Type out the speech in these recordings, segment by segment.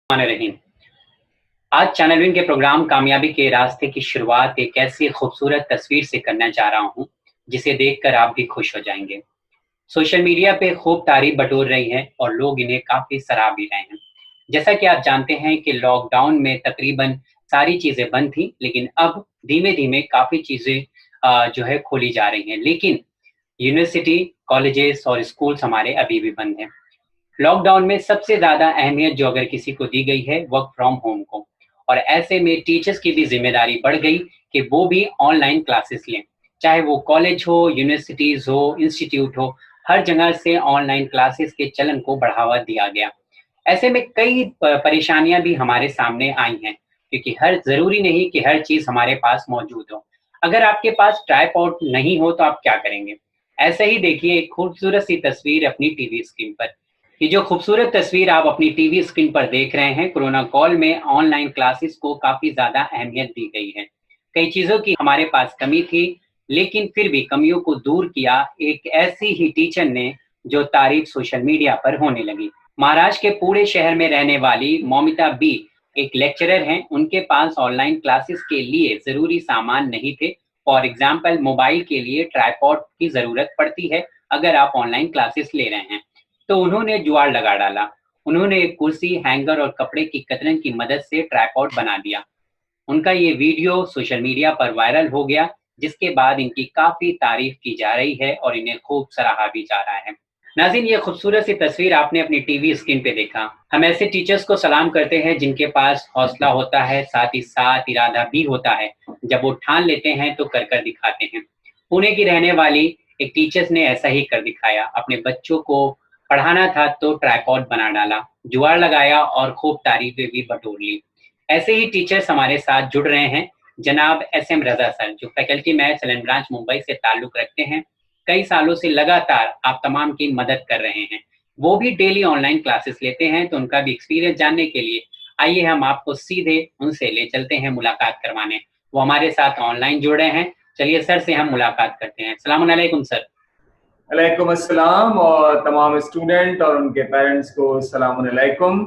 रहीम। आज channel win के programme कामयाबी के रास्ते की शुरुआत एक ऐसी खूबसूरत तस्वीर से करना चाह रहा हूं जिसे देखकर आप भी खुश हो जाएंगे। सोशल मीडिया पे खूब तारीफ बटोर रही है और लोग इन्हें काफी सराह भी रहे हैं। जैसा कि आप जानते हैं कि लॉकडाउन में तकरीबन सारी चीजें बंद थी, लेकिन अब धीमे धीमे काफी चीजें जो है खोली जा रही हैं। लेकिन यूनिवर्सिटी, कॉलेजेस और स्कूल्स हमारे अभी भी बंद हैं। लॉकडाउन में सबसे ज़्यादा अहमियत जो अगर किसी को दी गई है वर्क फ्रॉम होम को, और ऐसे में टीचर्स की भी ज़िम्मेदारी बढ़ गई कि वो भी ऑनलाइन क्लासेस लें। चाहे वो कॉलेज हो, यूनिवर्सिटीज़ हो, इंस्टीट्यूट हो, हर जगह से ऑनलाइन क्लासेस के चलन को बढ़ावा दिया गया। ऐसे में कई परेशानियां भी हमारे सामने आई हैं, क्योंकि हर ज़रूरी नहीं कि हर चीज़ हमारे पास मौजूद हो। अगर आपके पास ट्राइपॉड नहीं हो तो आप क्या करेंगे? ऐसे ही देखिए एक खूबसूरत सी तस्वीर अपनी टीवी स्क्रीन पर। ये जो खूबसूरत तस्वीर आप अपनी टीवी स्क्रीन पर देख रहे हैं, कोरोना काल में ऑनलाइन क्लासेस को काफ़ी ज़्यादा अहमियत दी गई है। कई चीज़ों की हमारे पास कमी थी, लेकिन फिर भी कमियों को दूर किया एक ऐसी ही टीचर ने जो तारीफ सोशल मीडिया पर होने लगी। महाराष्ट्र के पुणे शहर में रहने वाली मौमिता बी एक लेक्चरर हैं। उनके पास ऑनलाइन क्लासेस के लिए ज़रूरी सामान नहीं थे। फॉर एग्जाम्पल मोबाइल के लिए ट्राइपॉड की ज़रूरत पड़ती है अगर आप ऑनलाइन क्लासेस ले रहे हैं। तो उन्होंने जुगाड़ लगा डाला। उन्होंने एक कुर्सी, हैंगर और कपड़े की कतरन की मदद से ट्राइपॉड बना दिया। उनका ये वीडियो सोशल मीडिया पर वायरल हो गया, जिसके बाद इनकी काफ़ी तारीफ की जा रही है और इन्हें खूब सराहा भी जा रहा है। नाज़रीन, ये खूबसूरत सी तस्वीर आपने अपनी टीवी स्क्रीन पे देखा। हम ऐसे टीचर्स को सलाम करते हैं जिनके पास हौसला होता है, साथ ही साथ इरादा भी होता है। जब वो ठान लेते हैं तो कर कर दिखाते हैं। पुणे की रहने वाली एक टीचर्स ने ऐसा ही कर दिखाया। अपने बच्चों को पढ़ाना था तो ट्राइपॉड बना डाला, जुगाड़ लगाया और खूब तारीफें भी बटोर ली। ऐसे ही टीचर्स हमारे साथ जुड़ रहे हैं। जनाब एस.एम. रज़ा सर, जो फैकल्टी में चलन ब्रांच मुंबई से ताल्लुक़ रखते हैं, कई सालों से लगातार आप तमाम की मदद कर रहे हैं। वो भी डेली ऑनलाइन क्लासेस लेते हैं, तो उनका भी एक्सपीरियंस जानने के लिए आइए हम आपको सीधे उनसे ले चलते हैं मुलाकात करवाने। वो हमारे साथ ऑनलाइन जुड़ रहे हैं। चलिए सर से हम मुलाकात करते हैं। अस्सलाम वालेकुम सर। अलैकुम अस्सलाम और तमाम स्टूडेंट और उनके पेरेंट्स को अस्सलाम अलैकुम।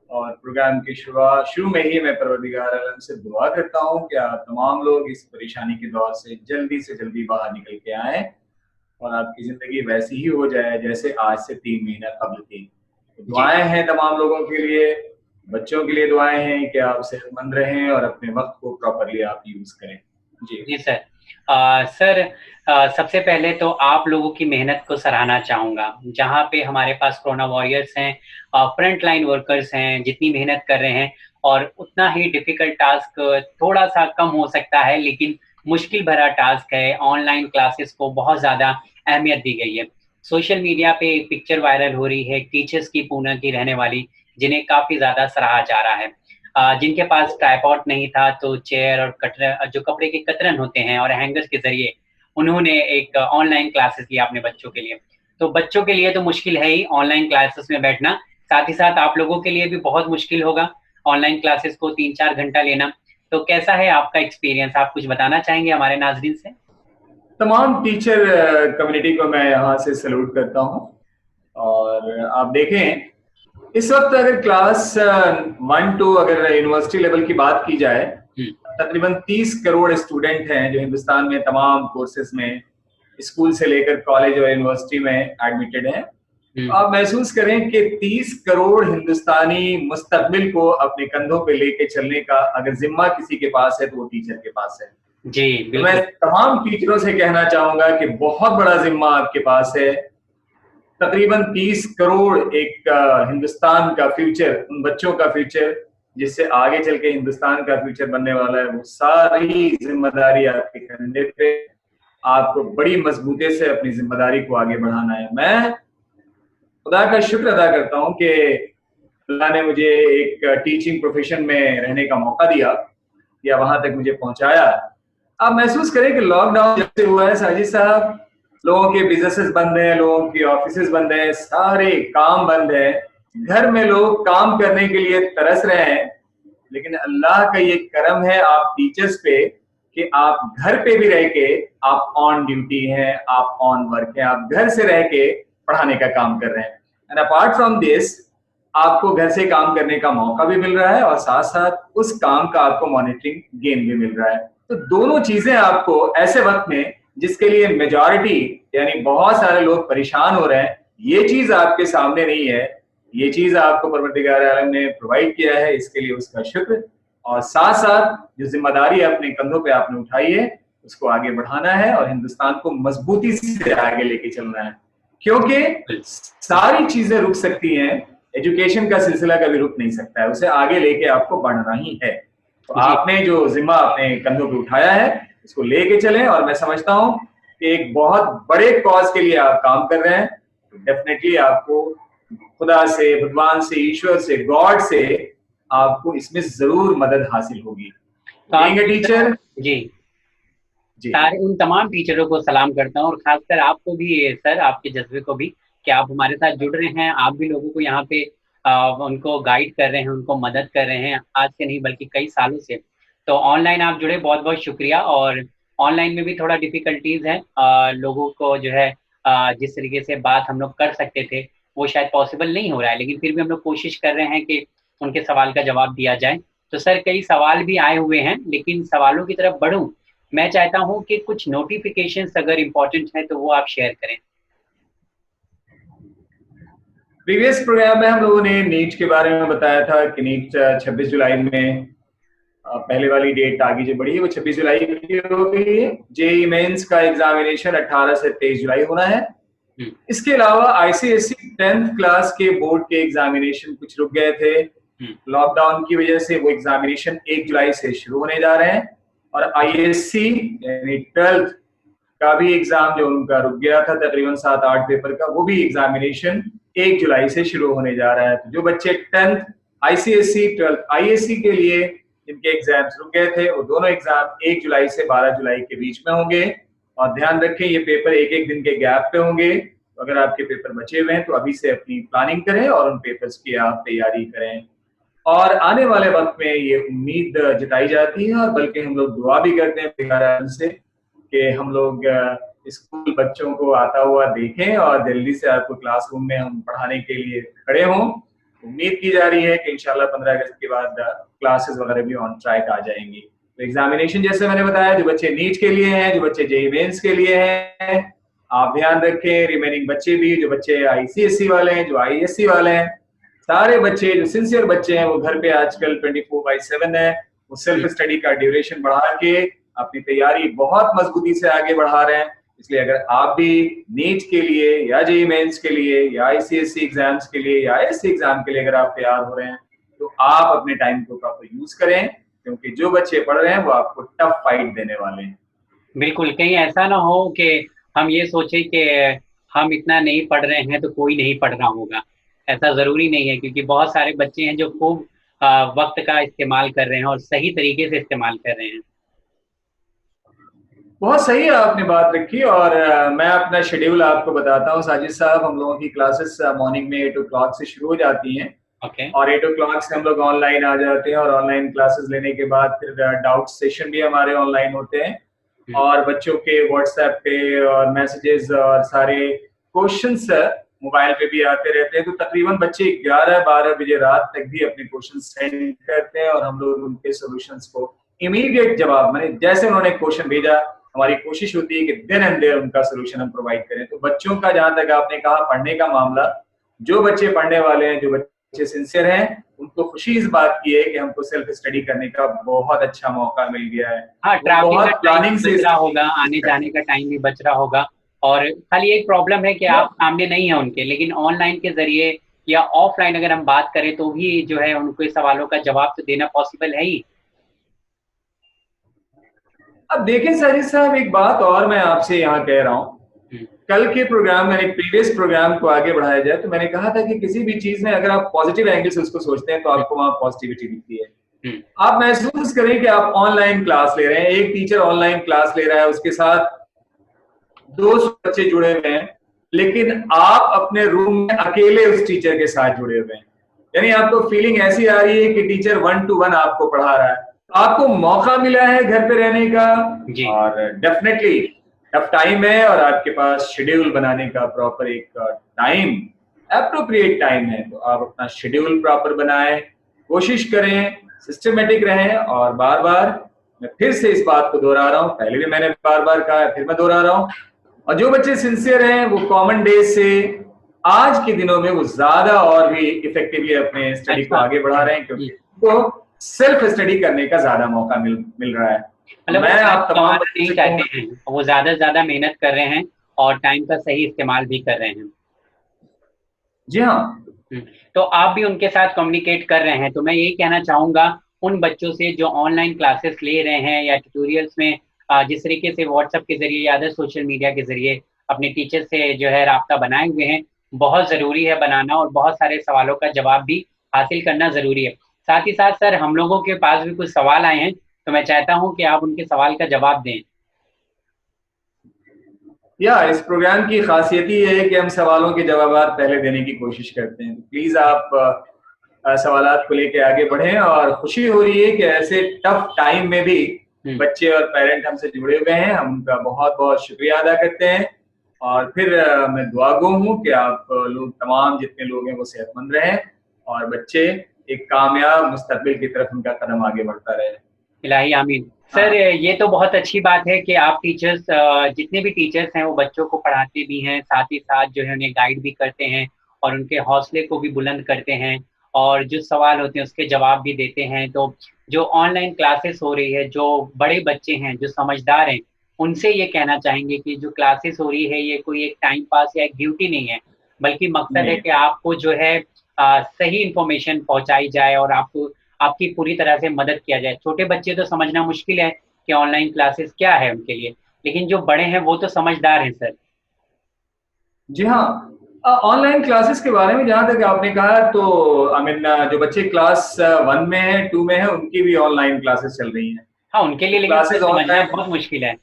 और प्रोग्राम की शुरू में ही मैं परवरदिगार आलम से दुआ करता हूँ कि आप तमाम लोग इस परेशानी के दौर से जल्दी बाहर निकल के आएँ और आपकी ज़िंदगी वैसी ही हो जाए जैसे आज से 3 महीना कबल थी। तो दुआएं हैं तमाम लोगों के लिए, बच्चों के लिए दुआएं हैं कि आप सेहतमंद रहें और अपने वक्त को प्रॉपरली आप यूज़ करें। जी सर। सर, सबसे पहले तो आप लोगों की मेहनत को सराहना चाहूँगा। जहाँ पे हमारे पास कोरोना वॉरियर्स हैं, फ्रंट लाइन वर्कर्स हैं, जितनी मेहनत कर रहे हैं, और उतना ही डिफ़िकल्ट टास्क थोड़ा-सा कम हो सकता है, लेकिन मुश्किल भरा टास्क है। ऑनलाइन क्लासेस को बहुत ज़्यादा अहमियत दी गई है। सोशल मीडिया पे एक पिक्चर वायरल हो रही है टीचर्स की, पूना की रहने वाली, जिन्हें काफ़ी ज़्यादा सराहा जा रहा है। जिनके पास ट्राइपॉड नहीं था तो चेयर और जो कपड़े के कतरन होते हैं और हैंगर्स के ज़रिए उन्होंने एक ऑनलाइन क्लासेस लिया अपने बच्चों के लिए। तो बच्चों के लिए तो मुश्किल है ही ऑनलाइन क्लासेस में बैठना, साथ ही साथ आप लोगों के लिए भी बहुत मुश्किल होगा ऑनलाइन क्लासेस को 3-4 घंटा लेना। तो कैसा है आपका एक्सपीरियंस? आप कुछ बताना चाहेंगे हमारे नाज़रीन से? तमाम टीचर कम्युनिटी को मैं यहाँ से सैल्यूट करता हूँ। और आप देखें इस वक्त अगर क्लास 1 to अगर यूनिवर्सिटी लेवल की बात की जाए, तकरीबन 30 करोड़ स्टूडेंट हैं जो हिंदुस्तान में तमाम कोर्सेज में स्कूल से लेकर कॉलेज और यूनिवर्सिटी में एडमिटेड हैं। आप महसूस करें कि 30 करोड़ हिंदुस्तानी मुस्तकबिल को अपने कंधों पे लेके चलने का अगर जिम्मा किसी के पास है तो वो टीचर के पास है। जी, तो मैं तमाम टीचरों से कहना चाहूंगा कि बहुत बड़ा जिम्मा आपके पास है। तकरीबन 30 करोड़ एक हिंदुस्तान का फ्यूचर, उन बच्चों का फ्यूचर जिससे आगे चल के हिंदुस्तान का फ्यूचर बनने वाला है, वो सारी जिम्मेदारी आपके कंधे पे। आपको बड़ी मजबूती से अपनी जिम्मेदारी को आगे बढ़ाना है। मैं खुदा का शुक्र अदा करता हूँ कि अल्लाह ने मुझे एक टीचिंग प्रोफेशन में रहने का मौका दिया या वहां तक मुझे पहुंचाया। आप महसूस करें कि लॉकडाउन जब से हुआ है साजिद साहब, लोगों के बिजनेसेस बंद हैं, लोगों की ऑफिसेज बंद हैं, सारे काम बंद है। घर में लोग काम करने के लिए तरस रहे हैं, लेकिन अल्लाह का ये करम है आप टीचर्स पे कि आप घर पे भी रह के आप ऑन ड्यूटी हैं, आप ऑन वर्क हैं, आप घर से रह के पढ़ाने का काम कर रहे हैं। एंड अपार्ट फ्रॉम दिस, आपको घर से काम करने का मौका भी मिल रहा है और साथ साथ उस काम का आपको मॉनिटरिंग गेन भी मिल रहा है। तो दोनों चीजें आपको ऐसे वक्त में जिसके लिए मेजॉरिटी यानी बहुत सारे लोग परेशान हो रहे हैं, ये चीज आपके सामने नहीं है, ये चीज आपको परवरदिगार आलम ने प्रोवाइड किया है, इसके लिए उसका शुक्र। और साथ साथ जो जिम्मेदारी अपने कंधों पे आपने उठाई है उसको आगे बढ़ाना है और हिंदुस्तान को मजबूती से आगे लेके चलना है, क्योंकि सारी चीजें रुक सकती हैं, एजुकेशन का सिलसिला कभी रुक नहीं सकता है, उसे आगे लेके आपको बढ़ना ही है। तो आपने जो जिम्मा अपने कंधों पे उठाया है उसको लेके चलें, और मैं समझता हूं कि एक बहुत बड़े कॉज के लिए आप काम कर रहे हैं, तो डेफिनेटली आपको खुदा से, भगवान से, ईश्वर से, गॉड से आपको इसमें जरूर मदद हासिल होगी। टीचर जी सारे उन तमाम टीचरों को सलाम करता हूँ, और खासकर आपको भी सर, आपके जज्बे को भी, कि आप हमारे साथ जुड़ रहे हैं। आप भी लोगों को यहाँ पे उनको गाइड कर रहे हैं, उनको मदद कर रहे हैं, आज से नहीं बल्कि कई सालों से। तो ऑनलाइन आप जुड़े, बहुत बहुत शुक्रिया। और ऑनलाइन में भी थोड़ा डिफिकल्टीज है, लोगों को जो है जिस तरीके से बात हम लोग कर सकते थे वो शायद पॉसिबल नहीं हो रहा है, लेकिन फिर भी हम लोग कोशिश कर रहे हैं कि उनके सवाल का जवाब दिया जाए। तो सर, कई सवाल भी आए हुए हैं, लेकिन सवालों की तरफ बढ़ूं, मैं चाहता हूं कि कुछ नोटिफिकेशंस अगर इम्पोर्टेंट है तो वो आप शेयर करें। प्रीवियस प्रोग्राम में हम लोगों ने नीट के बारे में बताया था कि नीट 26 जुलाई में पहले वाली डेट आगे जो बढ़ी है वो 26 जुलाई की हो गई है। जेईई मेंस का एग्जामिनेशन 18 से 23 जुलाई होना है। इसके अलावा आईसीएसई 10th क्लास के बोर्ड के एग्जामिनेशन कुछ रुक गए थे, लॉकडाउन की वजह से वो एग्जामिनेशन 1 जुलाई से शुरू होने जा रहे हैं। और आईएससी यानी 12th का भी एग्जाम जो उनका रुक गया था तकरीबन 7-8 पेपर का, वो भी एग्जामिनेशन 1 जुलाई से शुरू होने जा रहा है। तो जो बच्चे 10th आईसीएसई 12th आईएससी के लिए जिनके एग्जाम्स रुक गए थे, वो दोनों एग्जाम 1 जुलाई से 12 जुलाई के बीच में होंगे। और ध्यान रखें, ये पेपर एक एक दिन के गैप पे होंगे। तो अगर आपके पेपर बचे हुए हैं तो अभी से अपनी प्लानिंग करें और उन पेपर्स की आप तैयारी करें। और आने वाले वक्त में ये उम्मीद जताई जाती है, और बल्कि हम लोग दुआ भी करते हैं से कि हम लोग स्कूल बच्चों को आता हुआ देखें और जल्दी से आपको क्लासरूम में हम पढ़ाने के लिए खड़े हों। उम्मीद की जा रही है कि इंशाल्लाह 15 अगस्त के बाद क्लासेस वगैरह भी ऑन ट्रैक आ जाएंगी। तो एग्जामिनेशन जैसे मैंने बताया, जो बच्चे नीट के लिए हैं, जो बच्चे जेईई मेंस के लिए हैं, आप ध्यान रखें। रिमेनिंग बच्चे भी, जो बच्चे आईसीएसई वाले हैं, जो आईएससी वाले हैं, सारे बच्चे जो सिंसियर बच्चे हैं वो घर पे आजकल 24/7 है, वो सेल्फ स्टडी का ड्यूरेशन बढ़ा के अपनी तैयारी बहुत मजबूती से आगे बढ़ा रहे हैं। इसलिए अगर आप भी नीट के लिए या जेईई मेंस के लिए या आईसीएसई एग्जाम्स के लिए या आईएससी एग्जाम के लिए अगर आप तैयार हो रहे हैं तो आप अपने टाइम को प्रॉपर यूज करें, क्योंकि जो बच्चे पढ़ रहे हैं वो आपको टफ फाइट देने वाले हैं। बिल्कुल, कहीं ऐसा ना हो कि हम ये सोचे कि हम इतना नहीं पढ़ रहे हैं तो कोई नहीं पढ़ रहा होगा। ऐसा जरूरी नहीं है, क्योंकि बहुत सारे बच्चे हैं जो खूब वक्त का इस्तेमाल कर रहे हैं और सही तरीके से इस्तेमाल कर रहे हैं। बहुत सही है, आपने बात रखी। और मैं अपना शेड्यूल आपको बताता हूँ साजिद साहब। हम लोगों की क्लासेस मॉर्निंग में 8 o'clock से शुरू हो जाती हैं। और 8 o'clock से हम लोग ऑनलाइन आ जाते हैं, और ऑनलाइन क्लासेस लेने के बाद फिर डाउट सेशन भी हमारे ऑनलाइन होते हैं, और बच्चों के व्हाट्सएप पे और मैसेजेस और सारे क्वेश्चंस मोबाइल पे भी आते रहते हैं। तो तकरीबन बच्चे 11-12 बजे रात तक भी अपने क्वेश्चन सेंड करते हैं, और हम लोग उनके सॉल्यूशंस को इमीडिएट जवाब, मैंने जैसे उन्होंने क्वेश्चन भेजा, हमारी कोशिश होती है कि देन एंड देयर उनका सोल्यूशन हम प्रोवाइड करें। तो बच्चों का, जहां तक आपने कहा पढ़ने का मामला, जो बच्चे पढ़ने वाले हैं, जो बच्चे सिंसियर हैं, उनको खुशी इस बात की है कि हमको सेल्फ स्टडी करने का बहुत अच्छा मौका मिल गया है। हाँ, ट्रैवलिंग का प्लानिंग से बच रहा होगा, आने जाने का टाइम भी बच रहा होगा। और खाली एक प्रॉब्लम है कि आप सामने नहीं है उनके, लेकिन ऑनलाइन के जरिए या ऑफलाइन अगर हम बात करें तो भी जो है उनको सवालों का जवाब तो देना पॉसिबल है ही। अब देखें साजिद साहब, एक बात और मैं आपसे यहाँ कह रहा हूँ। कल के प्रोग्राम में, प्रीवियस प्रोग्राम को आगे बढ़ाया जाए, तो मैंने कहा था कि किसी भी चीज में अगर आप पॉजिटिव एंगल से उसको सोचते हैं तो आपको वहां पॉजिटिविटी दिखती है। आप महसूस करें कि आप ऑनलाइन क्लास ले रहे हैं, एक टीचर ऑनलाइन क्लास ले रहा है, उसके साथ 200 बच्चे जुड़े हुए हैं, लेकिन आप अपने रूम में अकेले उस टीचर के साथ जुड़े हुए हैं। यानी आपको फीलिंग ऐसी आ रही है कि टीचर 1-to-1 आपको पढ़ा रहा है। आपको मौका मिला है घर पे रहने का, और डेफिनेटली टफ टाइम है, और आपके पास शेड्यूल बनाने का प्रॉपर एक टाइम एप्रोप्रिएट टाइम है, तो आप अपना शेड्यूल प्रॉपर बनाएं, कोशिश करें, सिस्टमेटिक रहें। और बार बार मैं फिर से इस बात को दोहरा रहा हूँ, पहले भी मैंने बार बार कहा है, फिर मैं दोहरा रहा हूँ, और जो बच्चे सिंसियर हैं वो कॉमन डेज से आज के दिनों में वो ज्यादा और भी इफेक्टिवली अपने स्टडी को आगे बढ़ा रहे हैं, क्योंकि उनको सेल्फ स्टडी करने का ज्यादा मौका मिल रहा है। मतलब मैं आप तमाम नहीं चाहते हैं, वो ज्यादा से ज्यादा मेहनत कर रहे हैं और टाइम का सही इस्तेमाल भी कर रहे हैं। जी हाँ। तो आप भी उनके साथ कम्युनिकेट कर रहे हैं, तो मैं यही कहना चाहूंगा उन बच्चों से जो ऑनलाइन क्लासेस ले रहे हैं या ट्यूटोरियल्स में जिस तरीके से व्हाट्सएप के जरिए या अदर सोशल मीडिया के जरिए अपने टीचर से जो है राब्ता बनाए हुए हैं, बहुत जरूरी है बनाना, और बहुत सारे सवालों का जवाब भी हासिल करना जरूरी है। साथ ही साथ सर, हम लोगों के पास भी कुछ सवाल आए हैं, तो मैं चाहता हूं कि आप उनके सवाल का जवाब दें। इस प्रोग्राम की खासियत ही है कि हम सवालों के जवाब पहले देने की कोशिश करते हैं। प्लीज आप सवालात को लेके आगे बढ़ें, और खुशी हो रही है कि ऐसे टफ टाइम में भी बच्चे और पेरेंट हमसे जुड़े हुए हैं, हम उनका बहुत बहुत शुक्रिया अदा करते हैं। और फिर मैं दुआगो हूँ कि आप लोग तमाम जितने लोग हैं वो सेहतमंद रहें और बच्चे एक कामयाब मुस्तकबिल की तरफ उनका कदम आगे बढ़ता रहे। इलाही आमीन। सर, ये तो बहुत अच्छी बात है कि आप टीचर्स, जितने भी टीचर्स हैं वो बच्चों को पढ़ाते भी हैं, साथ ही साथ जो है उन्हें गाइड भी करते हैं और उनके हौसले को भी बुलंद करते हैं, और जो सवाल होते हैं उसके जवाब भी देते हैं। तो जो ऑनलाइन क्लासेस हो रही है, जो बड़े बच्चे हैं जो समझदार हैं, उनसे ये कहना चाहेंगे कि जो क्लासेस हो रही है ये कोई एक टाइम पास या एक ड्यूटी नहीं है, बल्कि मकसद है कि आपको जो है सही इंफॉर्मेशन पहुंचाई जाए और आपको आपकी पूरी तरह से मदद किया जाए। छोटे बच्चे तो समझना मुश्किल है कि ऑनलाइन क्लासेस क्या है उनके लिए, लेकिन जो बड़े हैं वो तो समझदार हैं सर। जी हाँ, ऑनलाइन क्लासेस के बारे में जहां तक आपने कहा, तो जो बच्चे क्लास 1 में है, 2 में है, उनकी भी ऑनलाइन क्लासेस चल रही हैं। हाँ, उनके लिए लेकिन समझना बहुत मुश्किल है।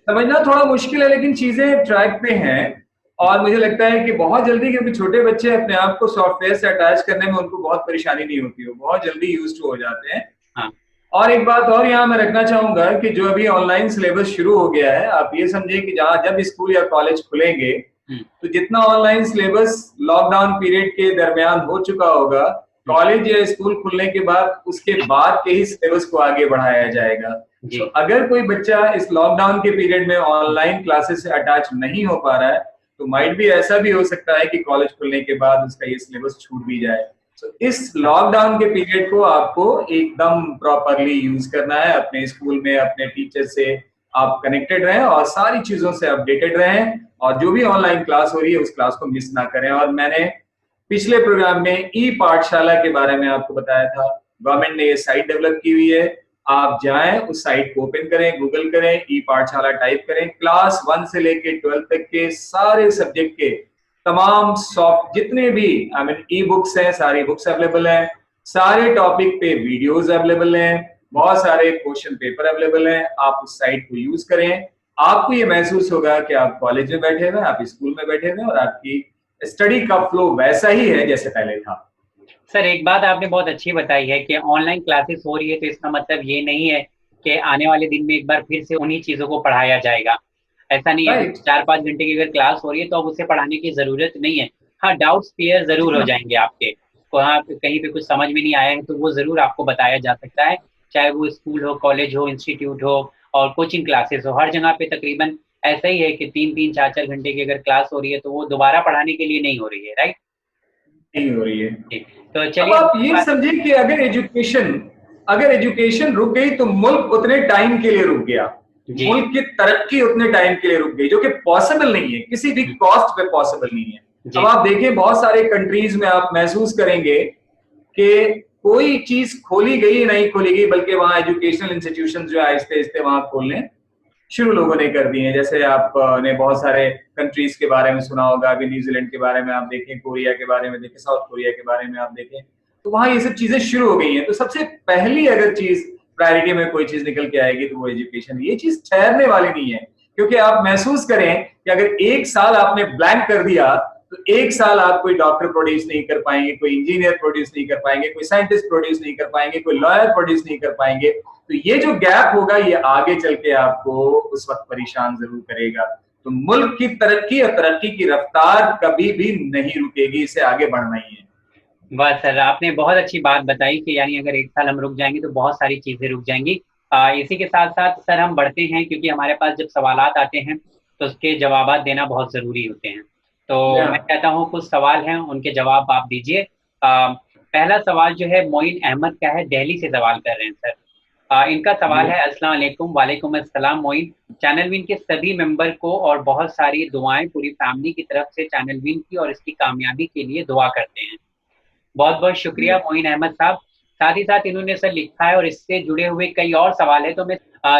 समझना थोड़ा मुश्किल है, लेकिन चीजें ट्रैक पे हैं। और मुझे लगता है कि बहुत जल्दी, क्योंकि छोटे बच्चे अपने आप को सॉफ्टवेयर से अटैच करने में उनको बहुत परेशानी नहीं होती, वो बहुत जल्दी यूज टू हो जाते हैं। हाँ। और एक बात और यहाँ मैं रखना चाहूंगा कि जो अभी ऑनलाइन सिलेबस शुरू हो गया है, आप ये समझे कि जब स्कूल या कॉलेज खुलेंगे तो जितना ऑनलाइन सिलेबस लॉकडाउन पीरियड के दरमियान हो चुका होगा, कॉलेज या स्कूल खुलने के बाद उसके बाद के ही सिलेबस को आगे बढ़ाया जाएगा। तो अगर कोई बच्चा इस लॉकडाउन के पीरियड में ऑनलाइन क्लासेस से अटैच नहीं हो पा रहा है, तो माइट भी ऐसा भी हो सकता है कि कॉलेज खुलने के बाद उसका ये सिलेबस छूट भी जाए। तो इस लॉकडाउन के पीरियड को आपको एकदम प्रॉपरली यूज करना है। अपने स्कूल में अपने टीचर से आप कनेक्टेड रहें और सारी चीजों से अपडेटेड रहें, और जो भी ऑनलाइन क्लास हो रही है उस क्लास को मिस ना करें। और मैंने पिछले प्रोग्राम में ई पाठशाला के बारे में आपको बताया था, गवर्नमेंट ने ये साइट डेवलप की हुई है। आप जाएं, उस साइट को ओपन करें, गूगल करें, ई पाठशाला टाइप करें, क्लास 1 से लेके 12 तक के सारे सब्जेक्ट के तमाम सॉफ्ट जितने भी ई बुक्स हैं, सारी बुक्स अवेलेबल हैं, सारे टॉपिक पे वीडियोस अवेलेबल हैं, बहुत सारे क्वेश्चन पेपर अवेलेबल हैं। आप उस साइट को यूज करें, आपको ये महसूस होगा कि आप कॉलेज में बैठे हुए, आप स्कूल में बैठे हुए, और आपकी स्टडी का फ्लो वैसा ही है जैसे पहले था। सर, एक बात आपने बहुत अच्छी बताई है कि ऑनलाइन क्लासेस हो रही है, तो इसका मतलब ये नहीं है कि आने वाले दिन में एक बार फिर से उन्हीं चीजों को पढ़ाया जाएगा। ऐसा नहीं है। 4-5 घंटे की अगर क्लास हो रही है तो अब उसे पढ़ाने की जरूरत नहीं है। हाँ, डाउट्स क्लियर जरूर हो जाएंगे आपके, वहाँ कहीं पे कुछ समझ में नहीं आया है तो वो जरूर आपको बताया जा सकता है, चाहे वो स्कूल हो, कॉलेज हो, इंस्टीट्यूट हो और कोचिंग क्लासेस हो। हर जगह पे तकरीबन ऐसा ही है कि 3-3, 4-4 घंटे की अगर क्लास हो रही है तो वो दोबारा पढ़ाने के लिए नहीं हो रही है। राइट, नहीं हो रही है। तो चलिए, आप ये समझिए कि अगर एजुकेशन रुक गई तो मुल्क उतने टाइम के लिए रुक गया, मुल्क की तरक्की उतने टाइम के लिए रुक गई, जो कि पॉसिबल नहीं है, किसी भी कॉस्ट पे पॉसिबल नहीं है। अब आप देखें, बहुत सारे कंट्रीज में आप महसूस करेंगे कि कोई चीज खोली गई नहीं खोली गई, बल्कि वहां एजुकेशनल इंस्टीट्यूशन जो आहिस्ते आहिस्ते वहां खोलने शुरू लोगों ने कर दिए हैं। जैसे आपने बहुत सारे कंट्रीज के बारे में सुना होगा, अभी न्यूजीलैंड के बारे में आप देखें, कोरिया के बारे में देखें, साउथ कोरिया के बारे में आप देखें, तो वहां ये सब चीजें शुरू हो गई हैं। तो सबसे पहली अगर चीज प्रायोरिटी में कोई चीज निकल के आएगी तो वो एजुकेशन। ये चीज ठहरने वाली नहीं है, क्योंकि आप महसूस करें कि अगर 1 साल आपने ब्लैंक कर दिया तो 1 साल आप कोई डॉक्टर प्रोड्यूस नहीं कर पाएंगे, कोई इंजीनियर प्रोड्यूस नहीं कर पाएंगे, कोई साइंटिस्ट प्रोड्यूस नहीं कर पाएंगे, कोई लॉयर प्रोड्यूस नहीं कर पाएंगे। तो ये जो गैप होगा ये आगे चल के आपको उस वक्त परेशान जरूर करेगा। तो मुल्क की तरक्की और तरक्की की रफ्तार कभी भी नहीं रुकेगी, इसे आगे बढ़ना ही है। बस सर, आपने बहुत अच्छी बात बताई कि यानी अगर एक साल हम रुक जाएंगे तो बहुत सारी चीजें रुक जाएंगी। इसी के साथ साथ सर हम बढ़ते हैं, क्योंकि हमारे पास जब सवालात आते हैं तो उसके जवाबात देना बहुत जरूरी होते हैं। तो मैं कहता हूँ कुछ सवाल हैं, उनके जवाब आप दीजिए। पहला सवाल जो है मोइन अहमद का है, दिल्ली से सवाल कर रहे हैं सर। इनका सवाल है, अस्सलाम वालेकुम। वालेकुम अस्सलाम मोइन। चैनल विन के सभी मेंबर को और बहुत सारी दुआएं पूरी फैमिली की तरफ से चैनल विन की और इसकी कामयाबी के लिए दुआ करते हैं। बहुत बहुत शुक्रिया मोइन अहमद साहब। साथ ही साथ इन्होंने सर लिखा है और इससे जुड़े हुए कई और सवाल है, तो मैं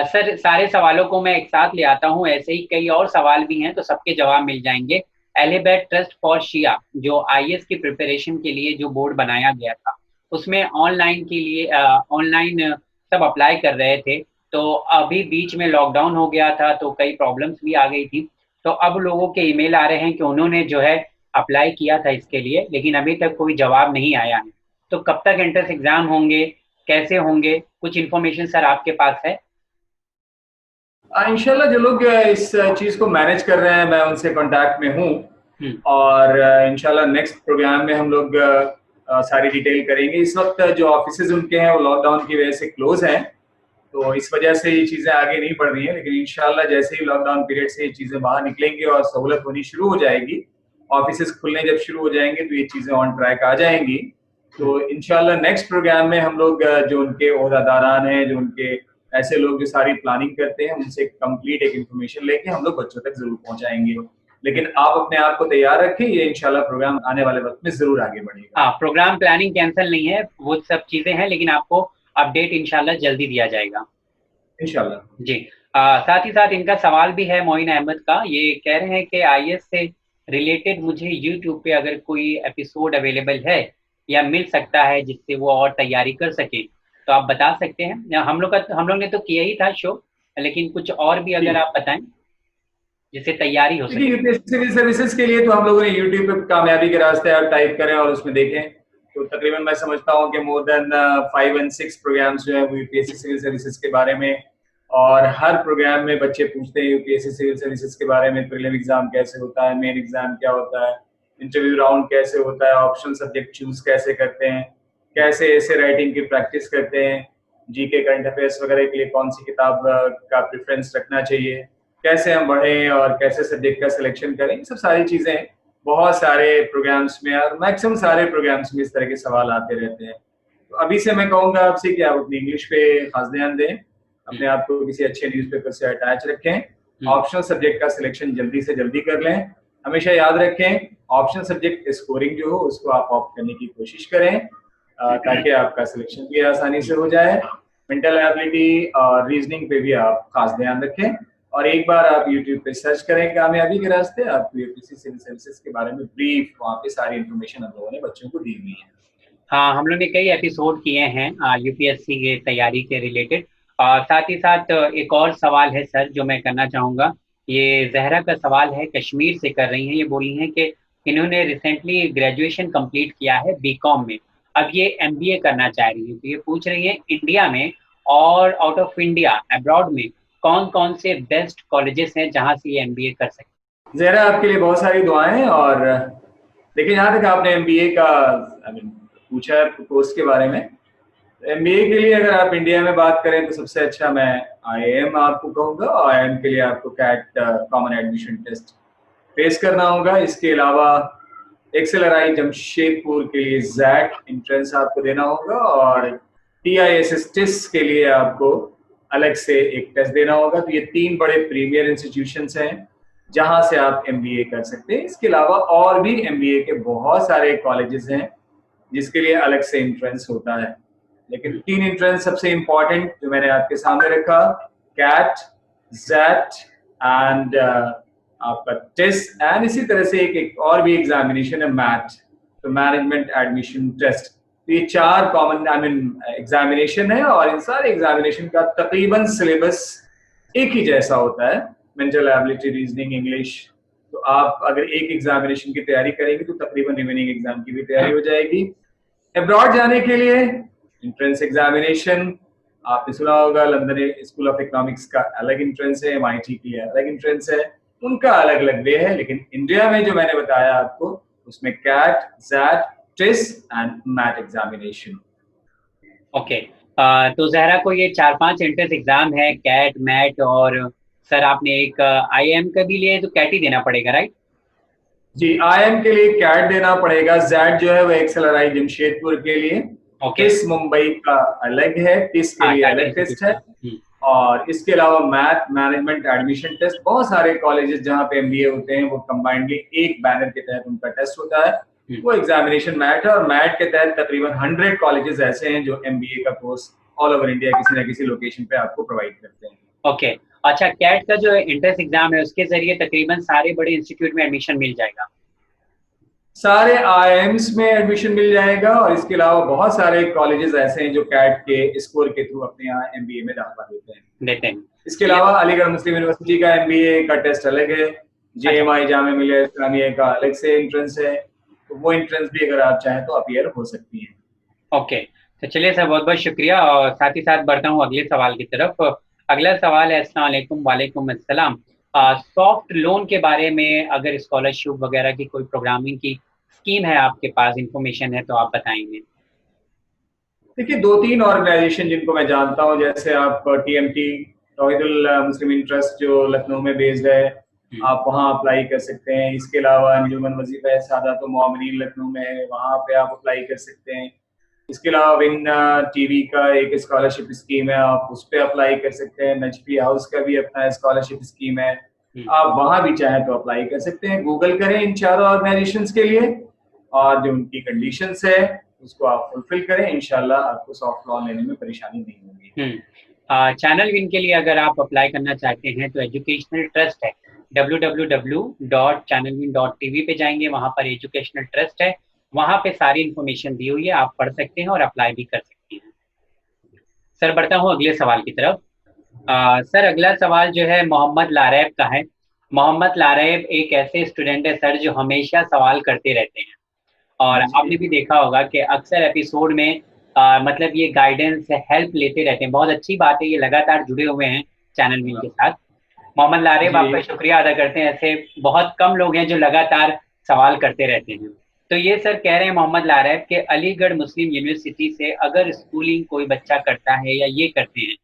सर सारे सवालों को मैं एक साथ ले आता हूँ। ऐसे ही कई और सवाल भी हैं तो सबके जवाब मिल जाएंगे। एलिबेट ट्रस्ट फॉर शिया, जो आईएएस की प्रिपरेशन के लिए जो बोर्ड बनाया गया था, उसमें ऑनलाइन के लिए ऑनलाइन सब अप्लाई कर रहे थे। तो अभी बीच में लॉकडाउन हो गया था तो कई प्रॉब्लम्स भी आ गई थी। तो अब लोगों के ईमेल आ रहे हैं कि उन्होंने जो है अप्लाई किया था इसके लिए, लेकिन अभी तक कोई जवाब नहीं आया है। तो कब तक एंट्रेंस एग्जाम होंगे, कैसे होंगे, कुछ इन्फॉर्मेशन सर आपके पास है? इंशाल्लाह जो लोग इस चीज को मैनेज कर रहे हैं मैं उनसे कांटेक्ट में हूँ और इंशाल्लाह नेक्स्ट प्रोग्राम में हम लोग सारी डिटेल करेंगे। इस वक्त जो ऑफिसेज उनके हैं वो लॉकडाउन की वजह से क्लोज हैं, तो इस वजह से ये चीजें आगे नहीं बढ़ रही हैं। लेकिन इंशाल्लाह जैसे ही लॉकडाउन पीरियड से ये चीजें बाहर निकलेंगी और सहूलत होनी शुरू हो जाएगी, ऑफिसेज खुलने जब शुरू हो जाएंगे तो ये चीजें ऑन ट्रैक आ जाएंगी। तो इंशाल्लाह नेक्स्ट प्रोग्राम में हम लोग जो उनके ओहदादारान हैं, जो उनके ऐसे लोग जो सारी प्लानिंग करते हैं, उनसे कंप्लीट एक इन्फॉर्मेशन लेके हम लोग बच्चों तक जरूर पहुंचाएंगे। लेकिन आप अपने आप को तैयार रखें, ये इंशाल्लाह प्रोग्राम आने वाले वक्त में जरूर आगे बढ़ेगा। हाँ, प्रोग्राम प्लानिंग कैंसिल नहीं है, वो सब चीजें हैं, लेकिन आपको अपडेट इंशाल्लाह जल्दी दिया जाएगा इंशाल्लाह जी। साथ ही साथ इनका सवाल भी है मोइन अहमद का। ये कह रहे हैं कि आईएएस से रिलेटेड मुझे यूट्यूब पे अगर कोई एपिसोड अवेलेबल है या मिल सकता है जिससे वो और तैयारी कर सके, तो आप बता सकते हैं। हम लोग ने तो किया ही था शो, लेकिन कुछ और भी अगर आप बताएं जिससे तैयारी हो सके। यूपीएससी सिविल सर्विसेज के लिए तो हम लोगों ने यूट्यूब पे कामयाबी के रास्ते आप टाइप करें और उसमें देखें, तो तकरीबन मैं समझता हूँ कि मोर देन 5 and 6 प्रोग्राम्स जो है वो यूपीएससी सिविल सर्विसेज के बारे में, और हर प्रोग्राम में बच्चे पूछते हैं यूपीएससी सिविल सर्विसेज के बारे में, प्रीलिम एग्जाम कैसे होता है, मेन एग्जाम क्या होता है, इंटरव्यू राउंड कैसे होता है, ऑप्शनल सब्जेक्ट चूज कैसे करते हैं, कैसे ऐसे राइटिंग की प्रैक्टिस करते हैं, जीके करंट अफेयर्स वगैरह के लिए कौन सी किताब का प्रेफरेंस रखना चाहिए, कैसे हम बढ़ें और कैसे सब्जेक्ट का सिलेक्शन करें, ये सब सारी चीजें बहुत सारे प्रोग्राम्स में और मैक्सिमम सारे प्रोग्राम्स में इस तरह के सवाल आते रहते हैं। तो अभी से मैं कहूँगा आपसे कि आप अपनी इंग्लिश पे खास ध्यान दें, अपने आप को किसी अच्छे न्यूज़पेपर से अटैच रखें, ऑप्शनल सब्जेक्ट का सिलेक्शन जल्दी से जल्दी कर लें। हमेशा याद रखें ऑप्शनल सब्जेक्ट स्कोरिंग जो हो उसको आप ऑप्ट करने की कोशिश करें ताकि आपका सिलेक्शन भी आसानी से हो जाए। मेंटल एबिलिटी और रीजनिंग पे भी आप खास ध्यान रखें, और एक बार आप YouTube पे सर्च करें कामयाबी के रास्ते, आपको यूपीएससी सिविल सर्विसेज के बारे में ब्रीफ वहाँ पे सारी इन्फॉर्मेशन हम लोगों ने बच्चों को दी हुई है। हाँ, हम लोग ने कई एपिसोड किए हैं यूपीएससी के तैयारी के रिलेटेड। साथ ही साथ एक और सवाल है सर जो मैं करना चाहूँगा। ये जहरा का सवाल है, कश्मीर से कर रही हैं। ये बोली हैं कि इन्होंने रिसेंटली ग्रेजुएशन कंप्लीट किया है बीकॉम में, अब ये एमबीए करना चाह रही है। तो ये पूछ रही हैं इंडिया में और आउट ऑफ इंडिया अब्रॉड में कौन कौन से बेस्ट कॉलेजेस हैं जहाँ से ये एमबीए कर सकते। जहरा आपके लिए बहुत सारी दुआएं। और देखिए जहाँ तक आपने एमबीए का पूछा है कोर्स के बारे में, एमबीए के लिए अगर आप इंडिया में बात करें तो सबसे अच्छा मैं आईआईएम आपको कहूँगा। आईआईएम के लिए आपको CAT common admission test face करना होगा। इसके अलावा एक्सेलराई जमशेदपुर के लिए जैक एंट्रेंस आपको देना होगा, और टीआईएसएस के लिए आपको अलग से एक टेस्ट देना होगा। तो ये 3 बड़े प्रीमियर इंस्टीट्यूशंस हैं जहां से आप एमबीए कर सकते हैं। इसके अलावा और भी एमबीए के बहुत सारे कॉलेजेस हैं जिसके लिए अलग से एंट्रेंस होता है, लेकिन 3 एंट्रेंस सबसे इंपॉर्टेंट जो मैंने आपके सामने रखा, कैट, जैट एंड आपका टेस्ट, एंड इसी तरह से एक और भी एग्जामिनेशन है मैट, तो मैनेजमेंट एडमिशन टेस्ट। तो ये 4 कॉमन एग्जामिनेशन है, और इन सारे एग्जामिनेशन का तकरीबन सिलेबस एक ही जैसा होता है, मेंटल एबिलिटी, रीजनिंग, इंग्लिश। तो आप अगर एक एग्जामिनेशन की तैयारी करेंगे तो तकरीबन रिमेनिंग एग्जाम की भी तैयारी हो जाएगी। अब्रॉड जाने के लिए एंट्रेंस एग्जामिनेशन आपने सुना होगा, लंदन स्कूल ऑफ इकोनॉमिक्स का अलग एंट्रेंस है, एमआईटी के लिए अलग एंट्रेंस है, उनका अलग अलग वे है, लेकिन इंडिया में जो मैंने बताया आपको उसमें CAT, XAT, TISS and MAT examination. Okay. तो जहरा को ये 4-5 एंट्रेंस एग्जाम है, कैट, मैट, और सर आपने एक आईएम का भी लिया है तो कैट ही देना पड़ेगा, राइट? जी, आईएम के लिए कैट देना पड़ेगा। जैट जो है वो एक्सएलआरआई जमशेदपुर के लिए, ओके। टिस मुंबई का अलग है, टिस के हाँ, लिए टाटा अलग इंस्टीट्यूट टेस्ट है। का। और इसके अलावा मैथ मैनेजमेंट एडमिशन टेस्ट, बहुत सारे कॉलेजेस जहाँ पे एमबीए होते हैं वो कंबाइंडली एक बैनर के तहत उनका टेस्ट होता है, वो एग्जामिनेशन मैट है। और मैट के तहत तकरीबन 100 कॉलेजेस ऐसे हैं जो एमबीए का कोर्स ऑल ओवर इंडिया किसी ना किसी लोकेशन पे आपको प्रोवाइड करते हैं। ओके। अच्छा, कैट का जो एंट्रेंस एग्जाम है उसके जरिए तकरीबन सारे बड़े इंस्टीट्यूट में एडमिशन मिल जाएगा? सारे आईएम्स में एडमिशन मिल जाएगा, और इसके अलावा बहुत सारे कॉलेजेस ऐसे हैं जो कैट के स्कोर के थ्रू अपने यहाँ एमबीए में दाखिला देते हैं। इसके अलावा अलीगढ़ मुस्लिम यूनिवर्सिटी का एमबीए का टेस्ट अलग है, जेएमआई जामिया मिलिया इस्लामिया का अलग से एंट्रेंस है, तो वो एंट्रेंस भी अगर आप चाहें तो अपीयर हो सकती है। ओके, तो चलिए सर, बहुत बहुत शुक्रिया। और साथ ही साथ बढ़ता हूँ अगले सवाल की तरफ। अगला सवाल है, अस्सलाम वालेकुम। वालेकुम अस्सलाम। सॉफ्ट लोन के बारे में अगर स्कॉलरशिप वगैरह की कोई प्रोग्रामिंग की स्कीम है आपके पास, इंफॉर्मेशन है तो आप बताएंगे। देखिए, 2-3 ऑर्गेनाइजेशन जिनको मैं जानता हूँ, जैसे आप टीएमटी, तौहीदुल मुस्लिम इंटरेस्ट जो लखनऊ में बेस्ड है, आप वहाँ अप्लाई कर सकते हैं। इसके अलावा अंजुमन वजीफा सादात मोमिनीन लखनऊ में है, वहाँ पे आप अप्लाई कर सकते हैं। इसके अलावा विन टीवी का एक स्कॉलरशिप स्कीम है, आप उस पर अप्लाई कर सकते हैं। नजफी हाउस का भी अपना स्कॉलरशिप स्कीम है, आप वहाँ भी चाहें तो अप्लाई कर सकते हैं। गूगल करें इन चारों ऑर्गेनाइजेशंस के लिए, और जो उनकी कंडीशंस है उसको आप फुलफिल करें, इंशाल्लाह आपको सॉफ्ट लोन लेने में परेशानी नहीं होगी। चैनल विन के लिए अगर आप अप्लाई करना चाहते हैं तो एजुकेशनल ट्रस्ट है, www.channelwin.tv पे जाएंगे, वहां पर एजुकेशनल ट्रस्ट है, वहां पे सारी इंफॉर्मेशन दी हुई है, आप पढ़ सकते हैं और अप्लाई भी कर सकते हैं। सर बढ़ता हूँ अगले सवाल की तरफ। सर अगला सवाल जो है मोहम्मद लारैब का है। मोहम्मद लारैब एक ऐसे स्टूडेंट है सर जो हमेशा सवाल करते रहते हैं, और आपने भी देखा होगा कि अक्सर एपिसोड में मतलब ये गाइडेंस हेल्प लेते रहते हैं। बहुत अच्छी बात है, ये लगातार जुड़े हुए हैं चैनल विन के साथ। मोहम्मद लारेब, आपका शुक्रिया अदा करते हैं। ऐसे बहुत कम लोग हैं जो लगातार सवाल करते रहते हैं। तो ये सर कह रहे हैं मोहम्मद लारेब के अलीगढ़ मुस्लिम यूनिवर्सिटी से अगर स्कूलिंग कोई बच्चा करता है या ये करते हैं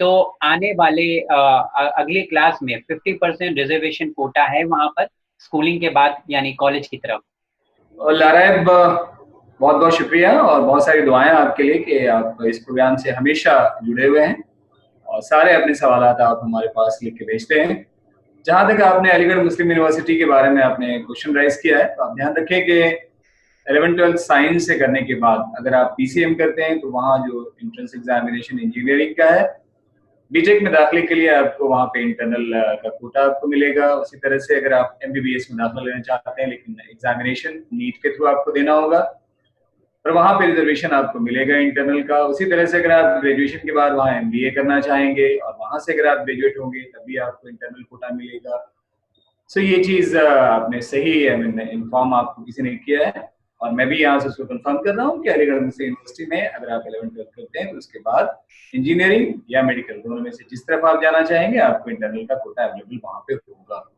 तो आने वाले अगले क्लास में 50% रिजर्वेशन कोटा है वहां पर स्कूलिंग के बाद, यानी कॉलेज की तरफ। और लारैब, बहुत बहुत शुक्रिया और बहुत सारी दुआएं आपके लिए कि आप इस प्रोग्राम से हमेशा जुड़े हुए हैं और सारे अपने सवाल आप हमारे पास लिख के भेजते हैं। जहां तक आपने अलीगढ़ मुस्लिम यूनिवर्सिटी के बारे में आपने क्वेश्चन राइज किया है, तो आप ध्यान रखें कि 11th-12th साइंस से करने के बाद अगर आप पीसीएम करते हैं तो वहाँ जो एंट्रेंस एग्जामिनेशन इंजीनियरिंग का है, बीटेक में दाखिले के लिए आपको वहाँ पे इंटरनल का कोटा आपको मिलेगा। उसी तरह से अगर आप एमबीबीएस में दाखिला लेना चाहते हैं लेकिन एग्जामिनेशन नीट के थ्रू आपको देना होगा, और वहाँ पे रिजर्वेशन आपको मिलेगा इंटरनल का। उसी तरह से अगर आप ग्रेजुएशन के बाद वहाँ एमबीए करना चाहेंगे और वहाँ से अगर आप ग्रेजुएट होंगे तभी आपको इंटरनल कोटा मिलेगा। सो ये चीज़ आपने सही इन्फॉर्म आपको किसी ने किया है, और मैं भी यहाँ से उसको कंफर्म कर रहा हूँ कि अलीगढ़ मुस्लिम यूनिवर्सिटी में अगर आप 11th-12th करते हैं तो उसके बाद इंजीनियरिंग या मेडिकल, दोनों में से जिस तरफ आप जाना चाहेंगे आपको इंटरनल का कोटा अवेलेबल वहाँ पे होगा।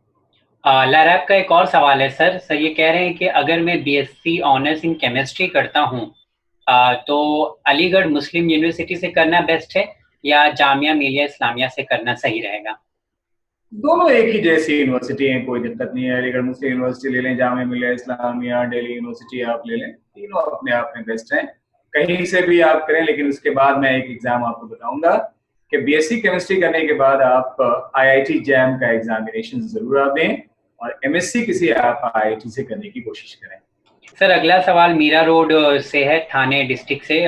लारैब का एक और सवाल है सर ये कह रहे हैं कि अगर मैं बीएससी ऑनर्स इन केमिस्ट्री करता हूँ तो अलीगढ़ मुस्लिम यूनिवर्सिटी से करना बेस्ट है या जामिया मिलिया इस्लामिया से करना सही रहेगा? दोनों एक ही जैसी यूनिवर्सिटी है, कोई दिक्कत नहीं है। अलीगढ़ मुस्लिम यूनिवर्सिटी ले लें, जामिया मिलिया इस्लामिया, दिल्ली यूनिवर्सिटी आप ले लें, तीनों अपने आप में बेस्ट हैं, कहीं से भी आप करें। लेकिन उसके बाद मैं एक एग्जाम आपको बताऊंगा कि बीएससी केमिस्ट्री करने के बाद आप आईआईटी जैम का एग्जामिनेशन जरूर आप दें, और एमएससी किसी आप आईआईटी से करने की कोशिश करें। सर अगला सवाल मीरा रोड से है, थाने डिस्ट्रिक्ट से।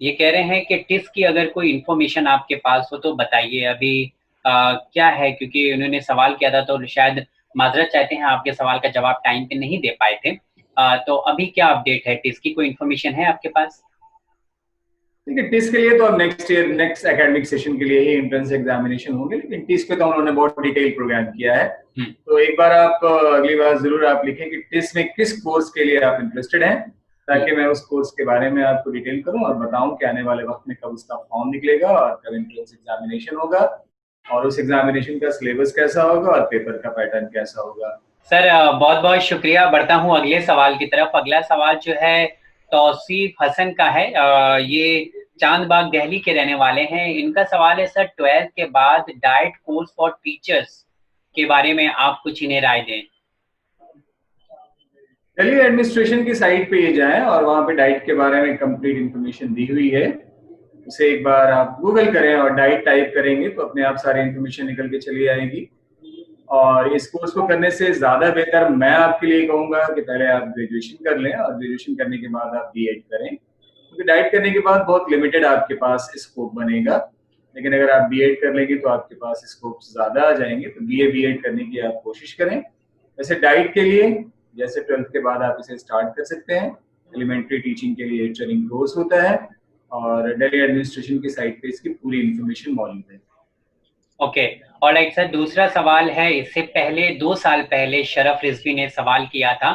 ये कह रहे हैं कि टिस की अगर कोई इन्फॉर्मेशन आपके पास हो तो बताइए। अभी क्या है, क्योंकि उन्होंने सवाल किया था तो शायद माजरत चाहते हैं, आपके सवाल का जवाब टाइम पे नहीं दे पाए थे। तो अभी क्या अपडेट है, टिस की कोई इन्फॉर्मेशन है आपके पास? ठीक है, टिस के लिए तो अब next year next academic session के लिए ही एंट्रेंस एग्जामिनेशन होंगे, लेकिन टिस पे तो उन्होंने बहुत डिटेल प्रोग्राम किया है। तो एक बार आप अगली बार जरूर आप लिखें कि टिस में किस कोर्स के लिए आप इंटरेस्टेड हैं, ताकि मैं उस कोर्स के बारे में आपको डिटेल करूं और बताऊं कि आने वाले वक्त में कब उसका फॉर्म निकलेगा और कब एंट्रेंस एग्जामिनेशन होगा। और उस एग्जामिनेशन का सिलेबस कैसा होगा और पेपर का पैटर्न कैसा होगा। सर बहुत बहुत शुक्रिया। बढ़ता हूँ अगले सवाल की तरफ। अगला सवाल जो है तौसीफ हसन का है। ये चांदबाग दिल्ली के रहने वाले हैं। इनका सवाल है सर, 12th के बाद डाइट कोर्स फॉर टीचर्स के बारे में आप कुछ इन्हें राय दें। चलिए एडमिनिस्ट्रेशन की साइट पे ये जाएं और वहां पे डाइट के बारे में कंप्लीट इंफॉर्मेशन दी हुई है। उसे एक बार आप गूगल करें और डाइट टाइप करेंगे तो अपने आप सारी इंफॉर्मेशन निकल के चली आएगी। और इस कोर्स को करने से ज्यादा बेहतर मैं आपके लिए कहूंगा कि पहले आप ग्रेजुएशन कर लें और ग्रेजुएशन करने के बाद आप बीएड करें, क्योंकि डाइट करने के बाद बहुत लिमिटेड आपके पास स्कोप बनेगा। लेकिन अगर आप बीएड कर लेंगे तो आपके पास स्कोप ज्यादा आ जाएंगे। तो बीए बीएड करने की आप कोशिश करें। वैसे डाइट के लिए जैसे 12th के बाद आप इसे स्टार्ट कर सकते हैं। एलिमेंट्री टीचिंग के लिए ट्रेनिंग कोर्स होता है और दिल्ली एडमिनिस्ट्रेशन की साइट पे इसकी पूरी इंफॉर्मेशन मौजूद है। Okay, alright sir. दूसरा सवाल है, इससे पहले 2 साल पहले शरफ रिजवी ने सवाल किया था।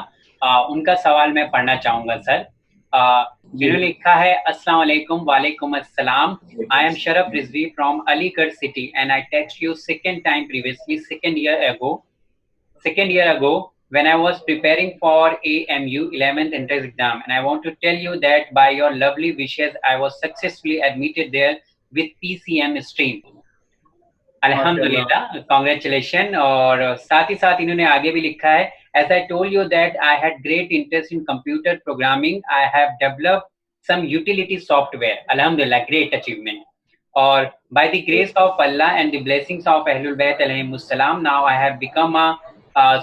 उनका सवाल मैं पढ़ना चाहूंगा सर। इन्होंने लिखा है, अस्सलाम वालेकुम। वालेकुम अस्सलाम। I am Sharaf Rizvi from Aligarh city and I text you second time previously second year ago when I was preparing for AMU 11th entrance exam, and I want to tell you that by your lovely wishes I was successfully admitted there with PCM stream. अल्हम्दुलिल्लाह, congratulation. और साथ ही साथ इन्होंने आगे भी लिखा है, as I told you that I had great interest in computer programming, I have developed some utility software. अल्हम्दुलिल्लाह, ग्रेट अचीवमेंट। और by the grace of Allah and the blessings of Ahlul Bayt alayhimussalam, now I have become a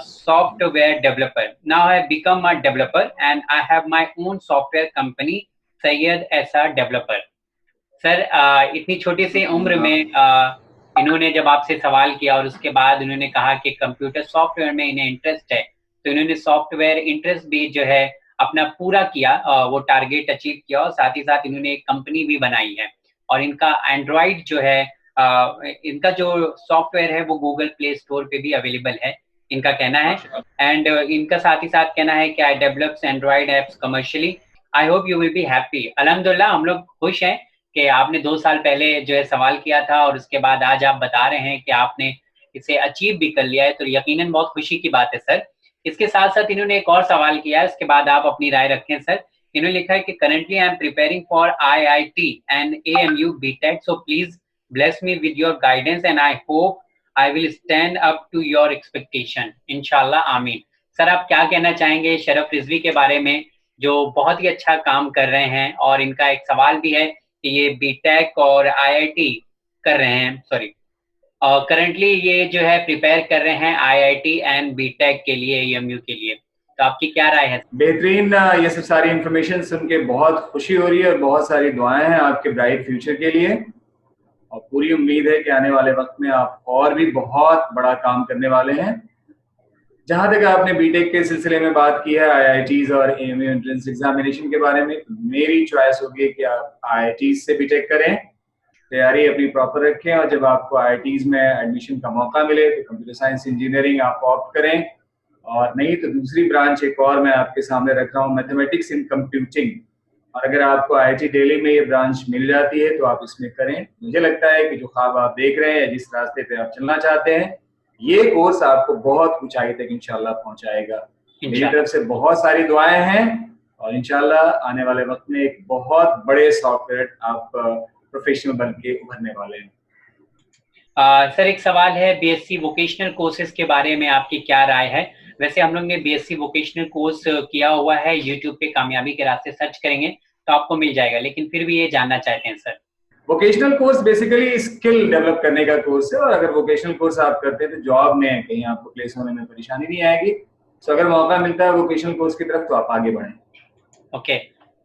software developer. Now I have become a developer and I have my own software company, Sayyid SR Developer. Sir इतनी छोटी सी उम्र में इन्होंने जब आपसे सवाल किया और उसके बाद उन्होंने कहा कि कंप्यूटर सॉफ्टवेयर में इन्हें इंटरेस्ट है, तो इन्होंने सॉफ्टवेयर इंटरेस्ट भी जो है अपना पूरा किया, वो टारगेट अचीव किया और साथ ही साथ इन्होंने एक कंपनी भी बनाई है। और इनका एंड्रॉइड जो है, इनका जो सॉफ्टवेयर है वो गूगल प्ले स्टोर पे भी अवेलेबल है, इनका कहना है। एंड इनका साथ ही साथ कहना है कि I develops Android apps commercially. I hope you will be happy. अल्हम्दुलिल्लाह, हम लोग खुश हैं कि आपने 2 साल पहले जो है सवाल किया था और उसके बाद आज आप बता रहे हैं कि आपने इसे अचीव भी कर लिया है, तो यकीनन बहुत खुशी की बात है सर। इसके साथ साथ इन्होंने एक और सवाल किया है, उसके बाद आप अपनी राय रखें सर। इन्होंने लिखा है कि currently I am preparing for IIT and AMU BTech, so please bless me with your guidance and I hope I will stand up to your expectation, इंशाल्लाह, आमीन। सर आप क्या कहना चाहेंगे शरफ रिजवी के बारे में, जो बहुत ही अच्छा काम कर रहे हैं? और इनका एक सवाल भी है कि ये BTech और IIT कर रहे हैं, सॉरी, और करंटली ये जो है प्रिपेयर कर रहे हैं IIT एंड BTech के लिए, AMU के लिए, तो आपकी क्या राय है? बेहतरीन। ये सब सारी इंफॉर्मेशन सुन के बहुत खुशी हो रही है और बहुत सारी दुआएं हैं आपके ब्राइट फ्यूचर के लिए। और पूरी उम्मीद है कि आने वाले वक्त में आप और भी बहुत बड़ा काम करने वाले हैं। जहां तक आपने बीटेक के सिलसिले में बात की है IITs और AMU एंट्रेंस एग्जामिनेशन के बारे में, मेरी चॉइस होगी कि आप IITs से बीटेक करें, तैयारी अपनी प्रॉपर रखें और जब आपको IITs में एडमिशन का मौका मिले तो कंप्यूटर साइंस इंजीनियरिंग आप ऑप्ट करें, और नहीं तो दूसरी ब्रांच एक और मैं आपके सामने रख रहा हूँ, मैथमेटिक्स इन कंप्यूटिंग। और अगर आपको IIT दिल्ली में ये ब्रांच मिल जाती है तो आप इसमें करें। मुझे लगता है कि जो ख्वाब आप देख रहे हैं, जिस रास्ते पे आप चलना चाहते हैं, ये कोर्स आपको बहुत ऊंचाई तक इंशाल्लाह पहुंचाएगा। मेरी तरफ से बहुत सारी दुआएं हैं और इंशाल्लाह आने वाले वक्त में एक बहुत बड़े सॉफ्टवेयर आप प्रोफेशनल बन के उभरने वाले हैं। सर एक सवाल है, BSc वोकेशनल कोर्सेज के बारे में आपकी क्या राय है? वैसे हम लोग ने BSc वोकेशनल कोर्स किया हुआ है, यूट्यूब पे कामयाबी के रास्ते सर्च करेंगे तो आपको मिल जाएगा, लेकिन फिर भी ये जानना चाहते हैं sir. Vocational course basically skill develop करने का कोर्स है और अगर वोकेशनल कोर्स आप करते हैं तो जॉब में कहीं आपको प्लेस होने में परेशानी नहीं आएगी। तो अगर मौका मिलता है वोकेशनल कोर्स की तरफ तो आप आगे बढ़ें। ओके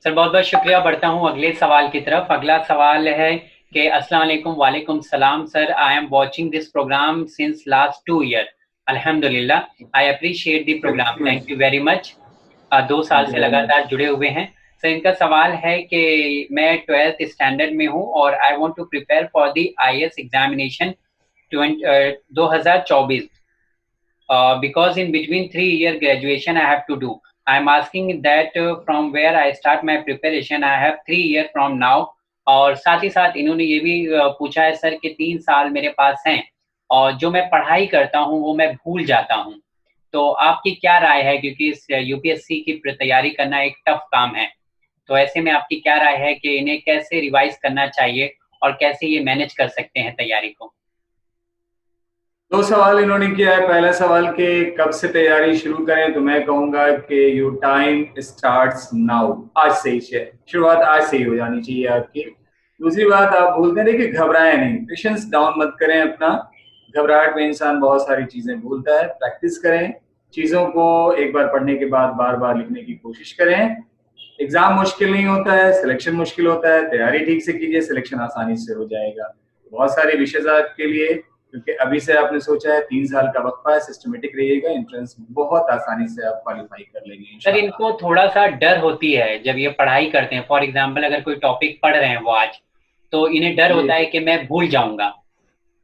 सर, बहुत बहुत शुक्रिया। बढ़ता हूँ अगले सवाल की तरफ। अगला सवाल है कि अस्सलाम वालेकुम। वालेकुम सलाम sir, I am watching this programme since last 2 year. अल्हम्दुलिल्लाह, I appreciate the programme, thank you very much. 2 साल से लगातार जुड़े हुए हैं। सर इनका सवाल है कि मैं 12th स्टैंडर्ड में हूँ और I want to prepare for the IAS examination 2024 because in between 3 year graduation I have to do. I am asking that from where I start my preparation. I have 3 year from now. और साथ ही साथ इन्होंने ये भी पूछा है sir कि 3 साल मेरे पास हैं और जो मैं पढ़ाई करता हूँ वो मैं भूल जाता हूँ। तो आपकी क्या राय है, क्योंकि इस यूपीएससी की तैयारी करना एक टफ काम है, तो ऐसे में आपकी क्या राय है कि इन्हें कैसे रिवाइज करना चाहिए और कैसे ये मैनेज कर सकते हैं तैयारी को? दो सवाल इन्होंने किया है। पहला सवाल कि कब से तैयारी शुरू करें, तो मैं कहूंगा कि योर टाइम स्टार्ट्स नाउ। आज से ही शुरुआत आज से ही हो जानी चाहिए आपकी। दूसरी बात, आप भूलते हैं, देखिए घबराएं नहीं, पेशेंस डाउन मत करें अपना। घबराहट में इंसान बहुत सारी चीजें भूलता है। प्रैक्टिस करें चीजों को, एक बार पढ़ने के बाद बार बार लिखने की कोशिश करें। एग्जाम मुश्किल नहीं होता है, सिलेक्शन मुश्किल होता है। तैयारी ठीक से कीजिए, सिलेक्शन आसानी से हो जाएगा। बहुत सारे विषय आपके लिए, क्योंकि अभी से आपने सोचा है 3 साल का वक्फा है, सिस्टमेटिक रहिएगा, एंट्रेंस बहुत आसानी से आप क्वालिफाई कर लेंगे सर, इंशाल्लाह। इनको थोड़ा सा डर होती है जब ये पढ़ाई करते हैं। फॉर एग्जाम्पल, अगर कोई टॉपिक पढ़ रहे हैं वो आज, तो इन्हें डर जी होता है कि मैं भूल जाऊंगा।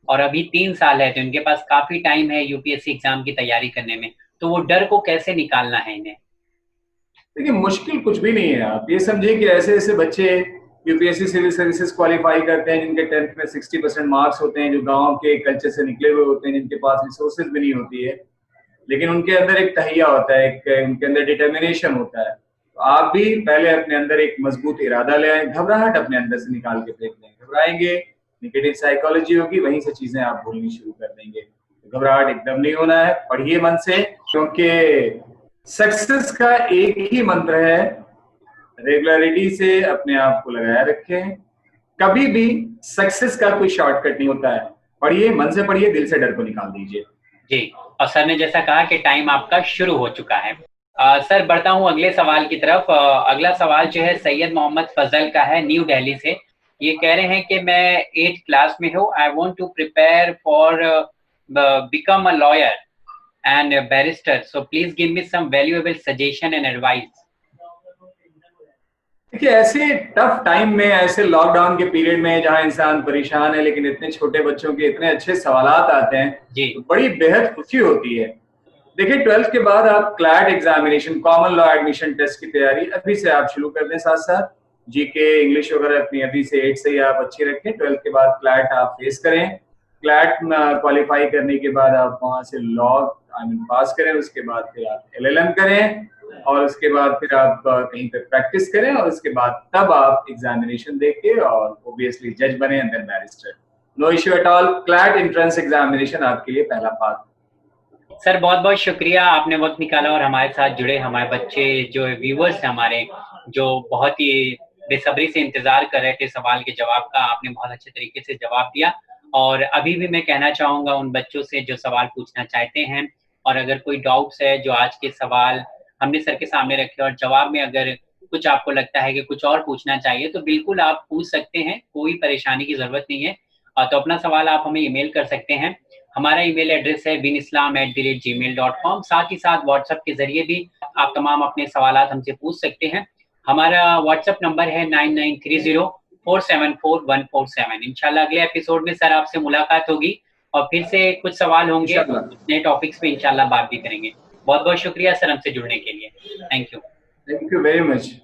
और अभी 3 साल है तो इनके पास काफी टाइम है यूपीएससी एग्जाम की तैयारी करने में। तो वो डर को कैसे निकालना है इन्हें? देखिए, मुश्किल कुछ भी नहीं है। आप ये समझिए कि ऐसे ऐसे बच्चे यूपीएससी सिविल सर्विसेज क्वालिफाई करते हैं जिनके 10th में 60% मार्क्स होते हैं, जो गांव के कल्चर से निकले हुए होते हैं, जिनके पास रिसोर्सेज भी नहीं होती है, लेकिन उनके अंदर एक तहिया होता है, एक उनके अंदर डिटर्मिनेशन होता है। तो आप भी पहले अपने अंदर एक मजबूत इरादा ले आए, घबराहट अपने अंदर से निकाल के फेंक दें। घबराएंगे, नेगेटिव साइकोलॉजी होगी, वहीं से चीजें आप भूलनी शुरू कर देंगे। तो घबराहट एकदम नहीं होना है, पढ़िए मन से, क्योंकि सक्सेस का एक ही मंत्र है, रेगुलरिटी से अपने आप को लगाए रखें। कभी भी सक्सेस का कोई शॉर्टकट नहीं होता है। पढ़िए, मन से पढ़िए, दिल से डर को निकाल दीजिए। जी, और सर ने जैसा कहा कि टाइम आपका शुरू हो चुका है। सर, बढ़ता हूँ अगले सवाल की तरफ। अगला सवाल जो है सैयद मोहम्मद फजल का है, न्यू दिल्ली से। ये कह रहे हैं कि मैं 8th क्लास में हूँ। I want to prepare for become a lawyer and barrister, so please give me some valuable suggestion and advice. देखिए, ऐसे टफ टाइम में, ऐसे लॉकडाउन के पीरियड में जहां इंसान परेशान है, लेकिन इतने छोटे बच्चों के इतने अच्छे सवालात आते हैं, जी तो बड़ी बेहद खुशी होती है। देखिए, 12th के बाद आप CLAT examination, common law admission test की तैयारी अभी से आप शुरू कर दें। साथ साथ जीके, इंग्लिश वगैरह अपनी अभी से 8 से ही आप अच्छी रखें। 12th के बाद क्लैट आप फेस करें। क्लैट क्वालिफाई करने के बाद आप वहां से लॉ पास करें। उसके बाद फिर आप एलएलएम करें, और उसके बाद फिर आप कहीं पे प्रैक्टिस करें, और उसके बाद तब आप एग्जामिनेशन देके और ऑब्वियसली जज बने and then barrister. No issue at all. CLAT entrance examination आपके लिए पहला पार्ट। सर, बहुत बहुत शुक्रिया, आपने वक्त निकाला और हमारे साथ जुड़े। हमारे बच्चे जो व्यूवर्स हैं हमारे, जो बहुत ही बेसब्री से इंतजार कर रहे थे सवाल के जवाब का, आपने बहुत अच्छे तरीके से जवाब दिया। और अभी भी मैं कहना चाहूंगा उन बच्चों से जो सवाल पूछना चाहते हैं, और अगर कोई डाउट्स है जो आज के सवाल हमने सर के सामने रखे और जवाब में अगर कुछ आपको लगता है कि कुछ और पूछना चाहिए, तो बिल्कुल आप पूछ सकते हैं, कोई परेशानी की जरूरत नहीं है। तो अपना सवाल आप हमें ईमेल कर सकते हैं। हमारा ईमेल एड्रेस है winislam@gmail.com। साथ ही साथ व्हाट्सएप के जरिए भी आप तमाम अपने सवाल हमसे पूछ सकते हैं। हमारा व्हाट्सएप नंबर है 9930474147। इंशाल्लाह अगले एपिसोड में सर आपसे मुलाकात होगी और फिर से कुछ सवाल होंगे, नए टॉपिक्स पे इंशाल्लाह बात भी करेंगे। बहुत बहुत शुक्रिया सर हमसे जुड़ने के लिए। Thank you. Thank you very much.